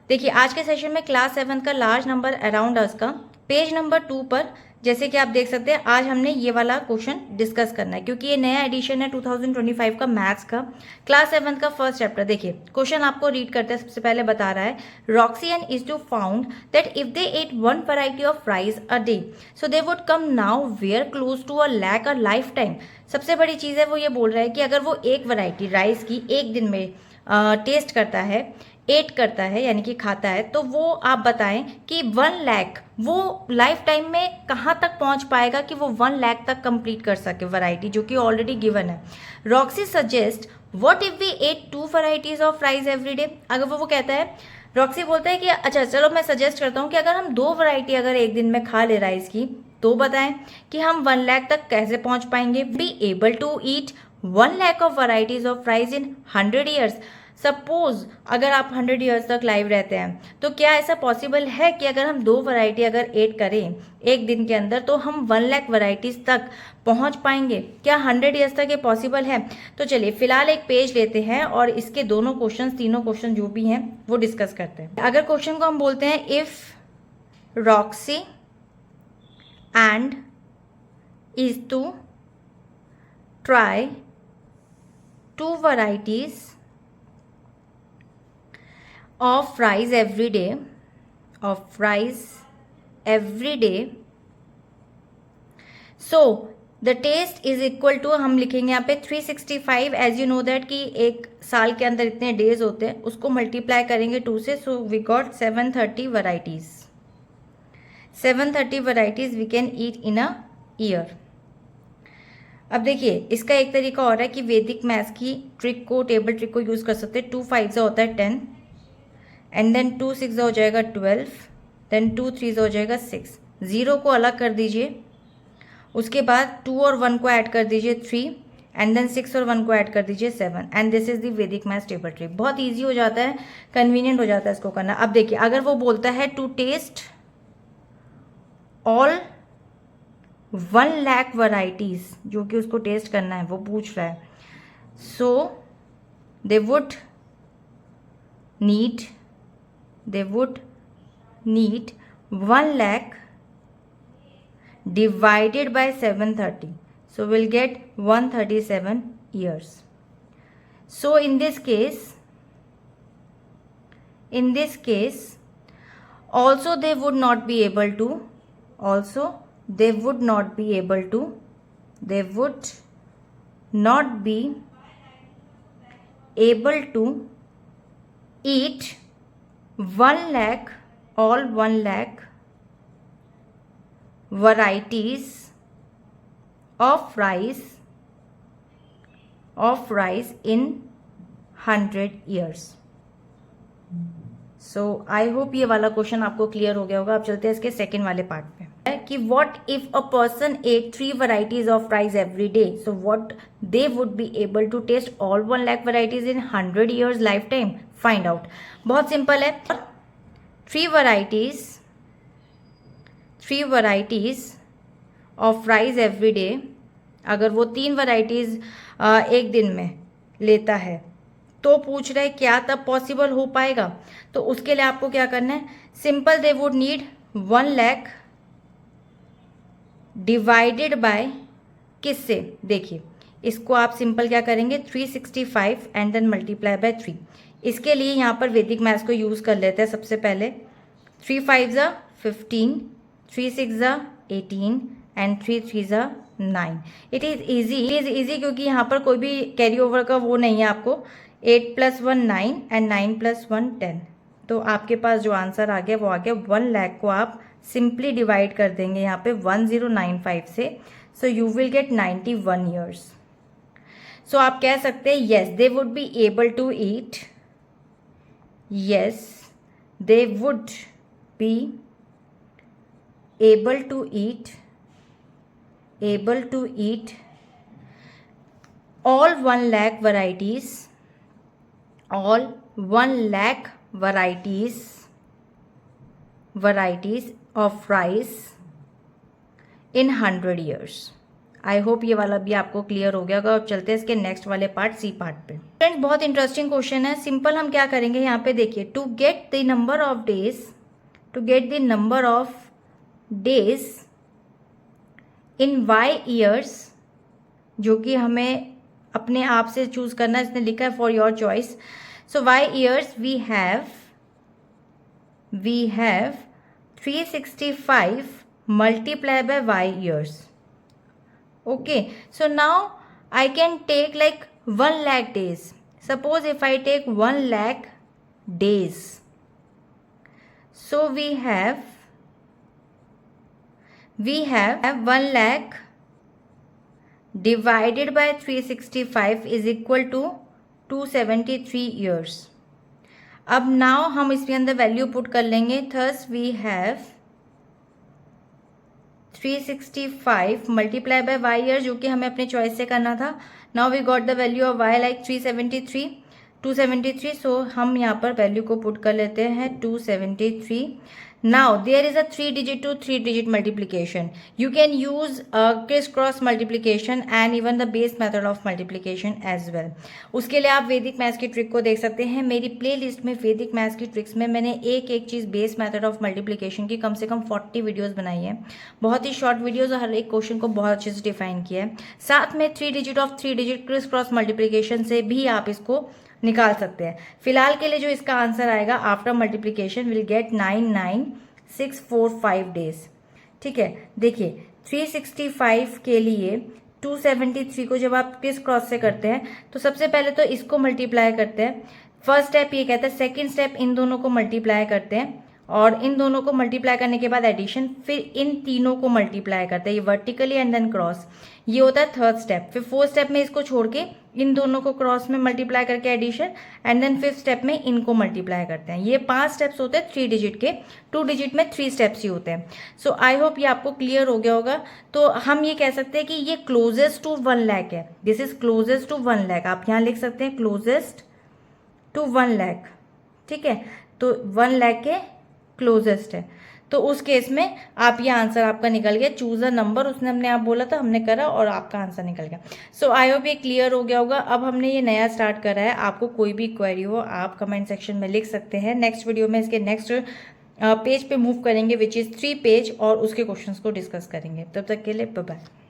देखिए आज के सेशन में क्लास 7 का लार्ज नंबर अराउंड अस का पेज नंबर 2 पर जैसे कि आप देख सकते हैं आज हमने ये वाला क्वेश्चन डिस्कस करना है क्योंकि ये नया एडिशन है 2025 का मैथ्स का क्लास 7 का फर्स्ट चैप्टर। देखिए क्वेश्चन आपको रीड करते हैं। सबसे पहले बता रहा है Roxy and is to found that if they ate one variety of rice a day so they would come nowhere close to a lakh a lifetime. सबसे बड़ी चीज़ है वो ये बोल रहा है कि अगर वो एक वैरायटी राइस की एक दिन में टेस्ट करता है, एट करता है यानी कि खाता है, तो वो आप बताएं कि 1 लाख वो लाइफ टाइम में कहाँ तक पहुँच पाएगा कि वो 1 लाख तक कंप्लीट कर सके वैरायटी जो कि ऑलरेडी गिवन है। Roxy suggest what if we ate 2 varieties of rice every day. अगर वो कहता है, रॉक्सी बोलता है कि अच्छा चलो मैं सजेस्ट करता हूँ कि अगर हम 2 वैरायटी अगर एक दिन में खा ले राइस की तो बताएं कि हम 1 लाख तक कैसे पहुँच पाएंगे। Be able to eat 1 lakh of varieties of rice in 100 years. Suppose अगर आप 100 ईयर्स तक लाइव रहते हैं तो क्या ऐसा पॉसिबल है कि अगर हम 2 वैरायटी अगर ऐड करें एक दिन के अंदर तो हम 1 लाख वैरायटीज तक पहुंच पाएंगे? क्या 100 ईयर्स तक ये पॉसिबल है? तो चलिए फिलहाल एक पेज लेते हैं और इसके दोनों क्वेश्चन, तीनों क्वेश्चन जो भी हैं वो डिस्कस करते हैं। अगर क्वेश्चन को हम बोलते हैं if Roxy and is to try 2 varieties of rice every day, so the taste is equal to, हम लिखेंगे यहाँ पे 365 एज यू नो दैट कि एक साल के अंदर इतने डेज होते हैं, उसको मल्टीप्लाई करेंगे 2 से, so we got 730 varieties. 730 varieties we can eat in a year. अब देखिए इसका एक तरीका और है कि वैदिक मैथ्स की ट्रिक को, टेबल ट्रिक को यूज़ कर सकते हैं। 2 5 होता है 10 एंड देन 2 6 हो जाएगा 12, देन 2 3 हो जाएगा 6। 0 को अलग कर दीजिए, उसके बाद 2 और 1 को ऐड कर दीजिए 3 एंड देन 6 और 1 को ऐड कर दीजिए 7 एंड दिस इज द वैदिक मैथ्स टेबल ट्रिक। बहुत ईजी हो जाता है, कन्वीनियंट हो जाता है इसको करना। अब देखिए अगर वो बोलता है to test all 1 lakh varieties, जो कि उसको टेस्ट करना है वो पूछ रहा है, so they would need 1 lakh divided by 730, so we'll get 137 years. So in this case also they would not be able to eat 1 lakh, all 1 lakh varieties of rice in 100 years. So I hope ये वाला question आपको clear हो गया होगा। अब चलते हैं इसके सेकेंड वाले पार्ट पे कि what if a person at 3 varieties of rice every day, so what they would be able to taste all 1 lakh varieties in 100 years lifetime. Find out. बहुत सिंपल है। 3 varieties of rice every day, अगर वो 3 varieties एक दिन में लेता है तो पूछ रहे क्या तब पॉसिबल हो पाएगा? तो उसके लिए आपको क्या करना है, simple, they would need 1 lakh divided by किससे? देखिए इसको आप सिंपल क्या करेंगे, 365 एंड देन मल्टीप्लाई बाय 3। इसके लिए यहाँ पर वैदिक मैथ्स को यूज़ कर लेते हैं। सबसे पहले 3 5 15, 3 6 18 एंड 3 3 9। इट इज़ ईजी क्योंकि यहाँ पर कोई भी कैरी ओवर का वो नहीं है आपको। 8 + 1 9 एंड 9 + 1 10। तो आपके पास जो आंसर आ गया वो आ गया 1 लाख को आप सिंपली डिवाइड कर देंगे यहाँ पे 1095 से, so you will get 91 years. So आप कह सकते हैं yes they would be able to eat, yes they would be able to eat all 1 lakh varieties of rice in 100 years. I hope ये वाला भी आपको क्लियर हो गया होगा। अब चलते हैं इसके नेक्स्ट वाले पार्ट, सी पार्ट पे। फ्रेंड्स बहुत इंटरेस्टिंग क्वेश्चन है। सिंपल हम क्या करेंगे यहाँ पे देखिए, to get the number of days in Y years, जो कि हमें अपने आप से चूज करना है, इसने लिखा है for your choice. So Y years we have 365 multiply by y years. Okay, so now I can take like 1 lakh days. Suppose if I take 1 lakh days, so we have 1 lakh divided by 365 is equal to 273 years. अब now हम इसके अंदर value put कर लेंगे। Thus we have 365 multiply by Y year, जो कि हमें अपने चॉइस से करना था। Now we got the value of Y like 273। So हम यहाँ पर वैल्यू को पुट कर लेते हैं 273। Now there is a 3 digit to 3 digit multiplication. You can use criss cross multiplication and even the base method of multiplication as well. उसके लिए आप वैदिक मैथ्स की ट्रिक को देख सकते हैं। मेरी प्ले लिस्ट में वैदिक मैथ्स की ट्रिक्स में मैंने एक चीज़ बेस मेथड ऑफ मल्टीप्लीकेशन की कम से कम 40 वीडियोस बनाई है। बहुत ही शॉर्ट वीडियोस और हर एक क्वेश्चन को बहुत अच्छे से डिफाइन किया है। साथ में 3 digit क्रिस क्रॉस मल्टीप्लीकेशन से भी आप इसको निकाल सकते हैं। फिलहाल के लिए जो इसका आंसर आएगा after multiplication will get 99645 days. ठीक है, देखिए 365 के लिए 273 को जब आप किस क्रॉस से करते हैं तो सबसे पहले तो इसको मल्टीप्लाई करते हैं। फर्स्ट स्टेप ये कहता है, सेकंड स्टेप इन दोनों को मल्टीप्लाई करते हैं और इन दोनों को मल्टीप्लाई करने के बाद एडिशन, फिर इन तीनों को मल्टीप्लाई करते हैं, ये वर्टिकली एंड देन क्रॉस। ये होता है थर्ड स्टेप। फिर फोर्थ स्टेप में इसको छोड़ के इन दोनों को क्रॉस में मल्टीप्लाई करके addition, and then fifth step में इनको मल्टीप्लाई करते हैं। ये 5 स्टेप्स होते हैं 3 digit के। 2 digit में 3 स्टेप्स ही होते हैं। सो आई होप ये आपको क्लियर हो गया होगा। तो हम ये कह सकते हैं कि ये क्लोजेस्ट टू 1 lakh है। This is closest to 1 lakh। आप यहाँ लिख सकते हैं क्लोजेस्ट टू 1 lakh। ठीक है, तो 1 lakh के क्लोजेस्ट है। तो उस केस में आप ये आंसर आपका निकल गया। चूज अ नंबर उसने अपने आप बोला था, हमने करा और आपका आंसर निकल गया। सो आई होप ये क्लियर हो गया होगा। अब हमने ये नया स्टार्ट करा है। आपको कोई भी क्वेरी हो आप कमेंट सेक्शन में लिख सकते हैं। नेक्स्ट वीडियो में इसके नेक्स्ट पेज पे मूव करेंगे विच इज़ 3 पेज, और उसके क्वेश्चंस को डिस्कस करेंगे। तब तक के लिए बाय बाय।